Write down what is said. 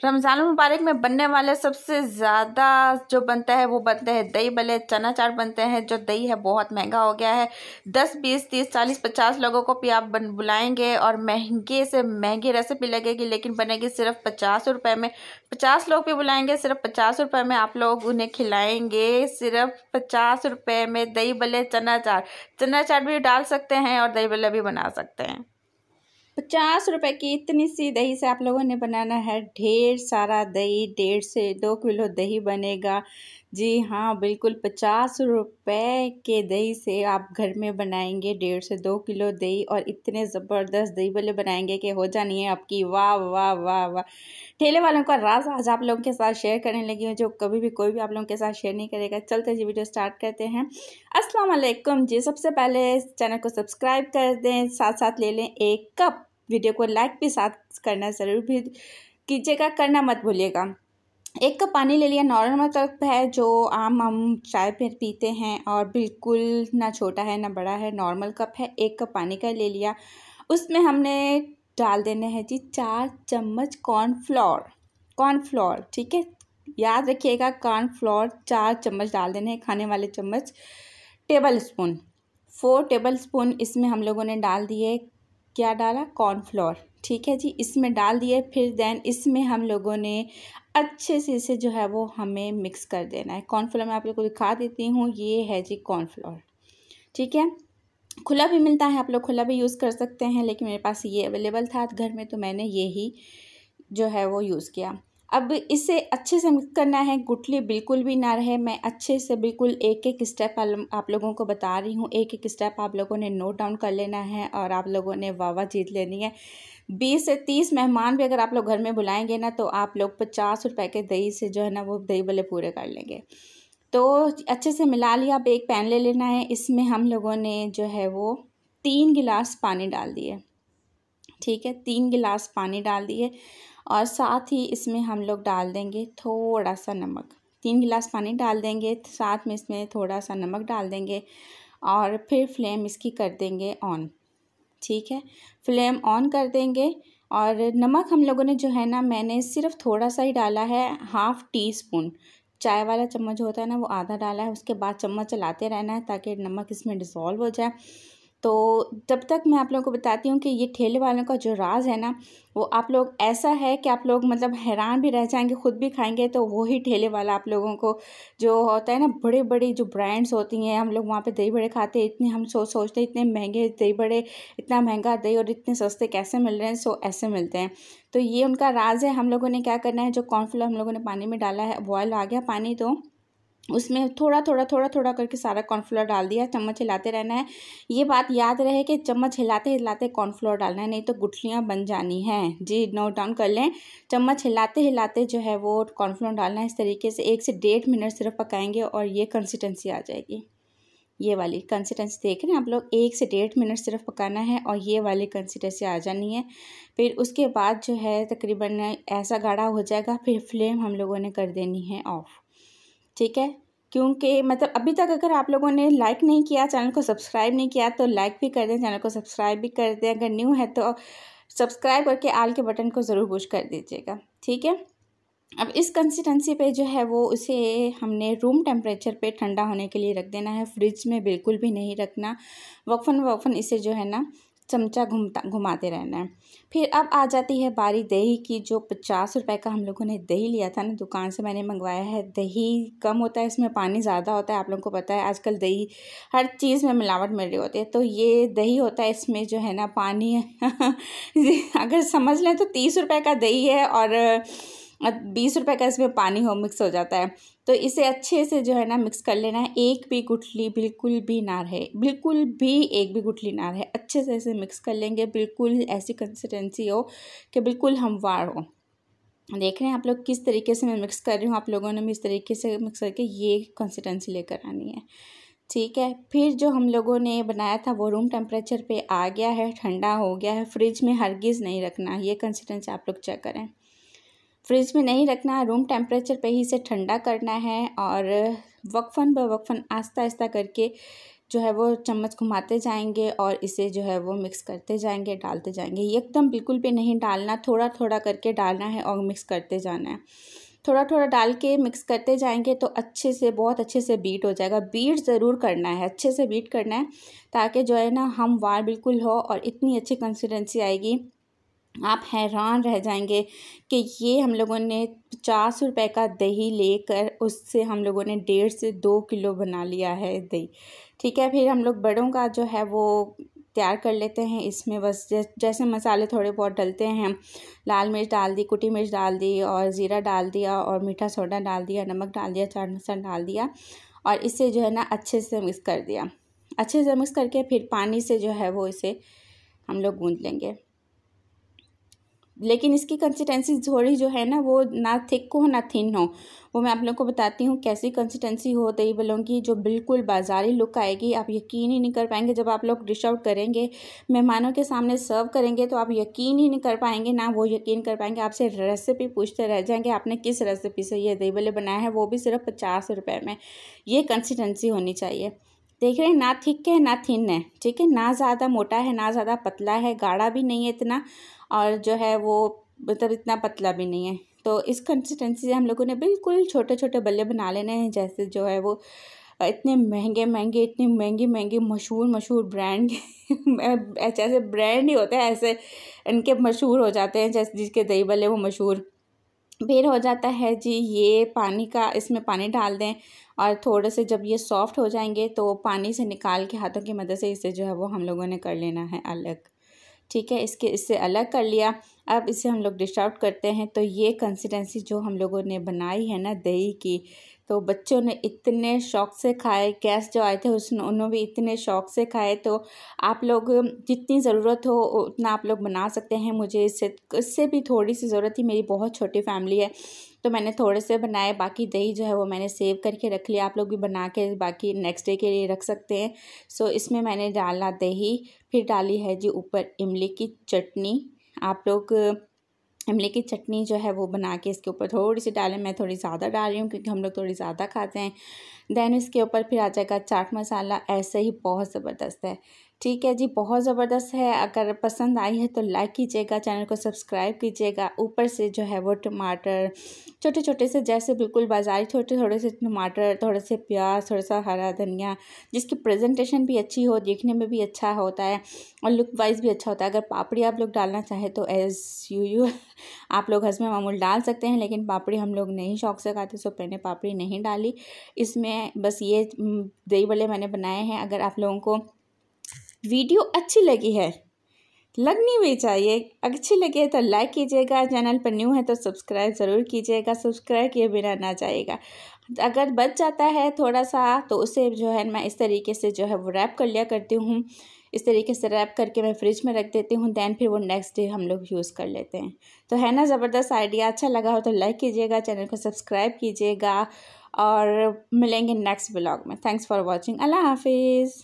रमज़ान मुबारक में बनने वाले सबसे ज़्यादा जो बनता है वो बनते हैं दही भल्ले, चना चाट बनते हैं। जो दही है बहुत महंगा हो गया है। 10, 20, 30, 40, 50 लोगों को भी आप बुलाएंगे और महंगे से महंगी रेसिपी लगेगी, लेकिन बनेगी सिर्फ 50 रुपये में। 50 लोग भी बुलाएंगे, सिर्फ 50 रुपये में आप लोग उन्हें खिलाएंगे। सिर्फ 50 रुपये में दही भल्ले, चना चाट भी डाल सकते हैं और दही भल्ले भी बना सकते हैं। 50 रुपए की इतनी सी दही से आप लोगों ने बनाना है ढेर सारा दही। 1.5 से 2 किलो दही बनेगा। जी हाँ, बिल्कुल 50 रुपए के दही से आप घर में बनाएंगे 1.5 से 2 किलो दही और इतने ज़बरदस्त दही भल्ले बनाएंगे कि हो जानी है आपकी वाह वाह वाह वाह। ठेले वालों का राज आज आप लोगों के साथ शेयर करने लगी हूँ, जो कभी भी कोई भी आप लोगों के साथ शेयर नहीं करेगा। चलते जी वीडियो स्टार्ट करते हैं। अस्सलाम वालेकुम जी। सबसे पहले चैनल को सब्सक्राइब कर दें, साथ साथ ले लें एक कप। वीडियो को लाइक भी साथ करना ज़रूर भी कीजिएगा, करना मत भूलिएगा। 1 कप पानी ले लिया, नॉर्मल कप है जो आम हम चाय पे पीते हैं और बिल्कुल ना छोटा है ना बड़ा है, नॉर्मल कप है। 1 कप पानी का ले लिया। उसमें हमने डाल देने हैं जी 4 चम्मच कॉर्नफ्लोर। ठीक है, याद रखिएगा कॉर्नफ्लोर 4 चम्मच डाल देने हैं, खाने वाले चम्मच। टेबल स्पून 4 टेबल स्पून इसमें हम लोगों ने डाल दिए। क्या डाला? कॉर्नफ्लोर। ठीक है जी, इसमें डाल दिए। फिर देन इसमें हम लोगों ने अच्छे से इसे जो है वो हमें मिक्स कर देना है। कॉर्नफ्लोर मैं आप लोगों को दिखा देती हूँ, ये है जी कॉर्नफ्लोर। ठीक है, खुला भी मिलता है, आप लोग खुला भी यूज़ कर सकते हैं, लेकिन मेरे पास ये अवेलेबल था घर में तो मैंने ये ही जो है वो यूज़ किया। अब इसे अच्छे से मिक्स करना है, गुठली बिल्कुल भी ना रहे। मैं अच्छे से बिल्कुल एक एक स्टेप आप लोगों को बता रही हूँ। एक एक स्टेप आप लोगों ने नोट डाउन कर लेना है और आप लोगों ने वाह वाह जीत लेनी है। 20 से 30 मेहमान भी अगर आप लोग घर में बुलाएंगे ना तो आप लोग 50 रुपये के दही से जो है ना वो दही भल्ले पूरे कर लेंगे। तो अच्छे से मिला लिया। अब एक पैन ले लेना है, इसमें हम लोगों ने जो है वो 3 गिलास पानी डाल दिए। ठीक है, 3 गिलास पानी डाल दिए और साथ ही इसमें हम लोग डाल देंगे थोड़ा सा नमक। 3 गिलास पानी डाल देंगे, साथ में इसमें थोड़ा सा नमक डाल देंगे और फिर फ्लेम इसकी कर देंगे ऑन। ठीक है, फ्लेम ऑन कर देंगे और नमक हम लोगों ने जो है ना, मैंने सिर्फ थोड़ा सा ही डाला है, ½ टी स्पून। चाय वाला चम्मच होता है ना, वो आधा डाला है। उसके बाद चम्मच चलाते रहना है ताकि नमक इसमें डिसॉल्व हो जाए। तो जब तक मैं आप लोगों को बताती हूँ कि ये ठेले वालों का जो राज है ना, वो आप लोग ऐसा है कि आप लोग मतलब हैरान भी रह जाएंगे, खुद भी खाएंगे तो वही ठेले वाला आप लोगों को जो होता है ना, बड़े बड़ी जो ब्रांड्स होती हैं, हम लोग वहाँ पे दही बड़े खाते हैं, इतने हम सोचते हैं इतने महंगे दही बड़े, इतना महंगा दही और इतने सस्ते कैसे मिल रहे हैं। सो ऐसे मिलते हैं। तो ये उनका राज है। हम लोगों ने क्या करना है, जो कॉर्नफ्लोर हम लोगों ने पानी में डाला है, बॉयल आ गया पानी, तो उसमें थोड़ा थोड़ा करके सारा कॉर्नफ्लोर डाल दिया। चम्मच हिलाते रहना है। ये बात याद रहे कि चम्मच हिलाते हिलाते कॉर्नफ्लोर डालना है, नहीं तो गुठलियाँ बन जानी हैं जी, नोट डाउन कर लें। चम्मच हिलाते हिलाते जो है वो कॉर्नफ्लोर डालना है। इस तरीके से 1 से 1.5 मिनट सिर्फ पकाएंगे और ये कंसिस्टेंसी आ जाएगी। ये वाली कंसिस्टेंसी देख रहे हैं आप लोग, 1 से 1.5 मिनट सिर्फ पकाना है और ये वाली कंसिस्टेंसी आ जानी है। फिर उसके बाद जो है तकरीबन ऐसा गाढ़ा हो जाएगा। फिर फ्लेम हम लोगों ने कर देनी है ऑफ। ठीक है, क्योंकि मतलब अभी तक अगर आप लोगों ने लाइक नहीं किया, चैनल को सब्सक्राइब नहीं किया तो लाइक भी कर दें, चैनल को सब्सक्राइब भी कर दें। अगर न्यू है तो सब्सक्राइब करके आल के बटन को ज़रूर पुश कर दीजिएगा। ठीक है, अब इस कंसिस्टेंसी पे जो है वो उसे हमने रूम टेम्परेचर पे ठंडा होने के लिए रख देना है। फ्रिज में बिल्कुल भी नहीं रखना। वक्फन इसे जो है ना चमचा घुमाते रहना है। फिर अब आ जाती है बारी दही की। जो 50 रुपये का हम लोगों ने दही लिया था ना, दुकान से मैंने मंगवाया है। दही कम होता है, इसमें पानी ज़्यादा होता है। आप लोगों को पता है आजकल दही हर चीज़ में मिलावट मिल रही होती है, तो ये दही होता है, इसमें जो है ना पानी अगर समझ लें तो 30 रुपये का दही है और 20 रुपये का इसमें पानी मिक्स हो जाता है। तो इसे अच्छे से जो है ना मिक्स कर लेना है। एक भी गुठली बिल्कुल भी ना रहे, बिल्कुल भी एक भी गुठली ना रहे। अच्छे से इसे मिक्स कर लेंगे, बिल्कुल ऐसी कंसिस्टेंसी हो कि बिल्कुल हमवार हो। देख रहे हैं आप लोग किस तरीके से मैं मिक्स कर रही हूँ। आप लोगों ने भी इस तरीके से मिक्स करके ये कंसिस्टेंसी लेकर आनी है। ठीक है, फिर जो हम लोगों ने बनाया था वो रूम टेम्परेचर पे आ गया है, ठंडा हो गया है। फ्रिज में हरगिज़ नहीं रखना, ये कंसिस्टेंसी आप लोग चेक करें। फ्रिज में नहीं रखना, रूम टेम्परेचर पे ही इसे ठंडा करना है और वक्फन ब वक्फन आहिस्ता आहिस्ता करके जो है वो चम्मच घुमाते जाएंगे और इसे जो है वो मिक्स करते जाएंगे, डालते जाएंगे। एकदम बिल्कुल भी नहीं डालना, थोड़ा थोड़ा करके डालना है और मिक्स करते जाना है। थोड़ा थोड़ा डाल के मिक्स करते जाएंगे तो अच्छे से, बहुत अच्छे से बीट हो जाएगा। बीट ज़रूर करना है, अच्छे से बीट करना है, ताकि जो है ना हमवार बिल्कुल हो और इतनी अच्छी कंसिस्टेंसी आएगी, आप हैरान रह जाएंगे कि ये हम लोगों ने 50 रुपए का दही लेकर उससे हम लोगों ने 1.5 से 2 किलो बना लिया है दही। ठीक है, फिर हम लोग बड़ों का जो है वो तैयार कर लेते हैं। इसमें बस जैसे मसाले थोड़े बहुत डलते हैं, लाल मिर्च डाल दी, कुटी मिर्च डाल दी और ज़ीरा डाल दिया और मीठा सोडा डाल दिया, नमक डाल दिया, चाट मसाला डाल दिया और इसे जो है ना अच्छे से मिक्स कर दिया। अच्छे से मिक्स करके फिर पानी से जो है वो इसे हम लोग गूँथ लेंगे। लेकिन इसकी कंसिस्टेंसी थोड़ी जो है ना वो ना थिक हो ना थिन हो, वो मैं आप लोगों को बताती हूँ कैसी कंसिस्टेंसी हो दही बल्लों की, जो बिल्कुल बाज़ारी लुक आएगी। आप यकीन ही नहीं कर पाएंगे जब आप लोग डिश आउट करेंगे, मेहमानों के सामने सर्व करेंगे तो आप यकीन ही नहीं कर पाएंगे, ना वो यकीन कर पाएंगे, आपसे रेसिपी पूछते रह जाएंगे आपने किस रेसिपी से ये दही बल्ले बनाए हैं, वो भी सिर्फ 50 रुपये में। ये कंसिस्टेंसी होनी चाहिए। देख रहे हैं, ना थिक है ना थिन है, ठीक है, ना ज़्यादा मोटा है ना ज़्यादा पतला है, गाढ़ा भी नहीं है इतना और जो है वो मतलब इतना पतला भी नहीं है। तो इस कंसिस्टेंसी से हम लोगों ने बिल्कुल छोटे छोटे बल्ले बना लेने हैं। जैसे जो है वो इतने महंगे महंगे, इतनी महंगी महंगी मशहूर ब्रांड जैसे ब्रांड ही होते हैं ऐसे इनके मशहूर हो जाते हैं, जैसे जिसके दही बल्ले वो मशहूर। फिर हो जाता है जी ये पानी का, इसमें पानी डाल दें और थोड़े से जब ये सॉफ्ट हो जाएंगे तो पानी से निकाल के हाथों की मदद से इसे जो है वो हम लोगों ने कर लेना है अलग। ठीक है, इससे अलग कर लिया। अब इसे हम लोग डिश आउट करते हैं। तो ये कंसिस्टेंसी जो हम लोगों ने बनाई है ना दही की, तो बच्चों ने इतने शौक़ से खाए, गेस्ट जो आए थे उन्होंने भी इतने शौक़ से खाए। तो आप लोग जितनी ज़रूरत हो उतना आप लोग बना सकते हैं। मुझे इससे भी थोड़ी सी ज़रूरत थी, मेरी बहुत छोटी फैमिली है तो मैंने थोड़े से बनाए, बाकी दही जो है वो मैंने सेव करके रख लिया। आप लोग भी बना के बाकी नेक्स्ट डे के लिए रख सकते हैं। सो इसमें मैंने डाला दही, फिर डाली है जी ऊपर इमली की चटनी। आप लोग इमली की चटनी जो है वो बना के इसके ऊपर थोड़ी सी डालें, मैं थोड़ी ज़्यादा डाल रही हूँ क्योंकि हम लोग थोड़ी ज़्यादा खाते हैं। देन इसके ऊपर फिर आ जाएगा चाट मसाला, ऐसे ही बहुत ज़बरदस्त है। ठीक है जी, बहुत ज़बरदस्त है। अगर पसंद आई है तो लाइक कीजिएगा, चैनल को सब्सक्राइब कीजिएगा। ऊपर से जो है वो टमाटर छोटे छोटे से, जैसे बिल्कुल बाज़ारी छोटे थोड़े से टमाटर, थोड़े से प्याज, थोड़ा सा हरा धनिया, जिसकी प्रेजेंटेशन भी अच्छी हो, देखने में भी अच्छा होता है और लुक वाइज भी अच्छा होता है। अगर पापड़ी आप लोग डालना चाहें तो एज़ यूजुअल आप लोग हज़मे मामूल डाल सकते हैं, लेकिन पापड़ी हम लोग नहीं शौक़ से खाते सो मैंने पापड़ी नहीं डाली इसमें। बस ये दही बल्ले मैंने बनाए हैं। अगर आप लोगों को वीडियो अच्छी लगी है, लगनी भी चाहिए, अच्छी लगी है तो लाइक कीजिएगा, चैनल पर न्यू है तो सब्सक्राइब ज़रूर कीजिएगा, सब्सक्राइब किए बिना ना जाएगा। अगर बच जाता है थोड़ा सा तो उसे जो है मैं इस तरीके से जो है वो रैप कर लिया करती हूँ। इस तरीके से रैप करके मैं फ्रिज में रख देती हूँ, दैन फिर वो नेक्स्ट डे हम लोग यूज़ कर लेते हैं। तो है ना ज़बरदस्त आइडिया। अच्छा लगा हो तो लाइक कीजिएगा, चैनल को सब्सक्राइब कीजिएगा और मिलेंगे नेक्स्ट ब्लॉग में। Thanks for watching. अल्लाह हाफिज़।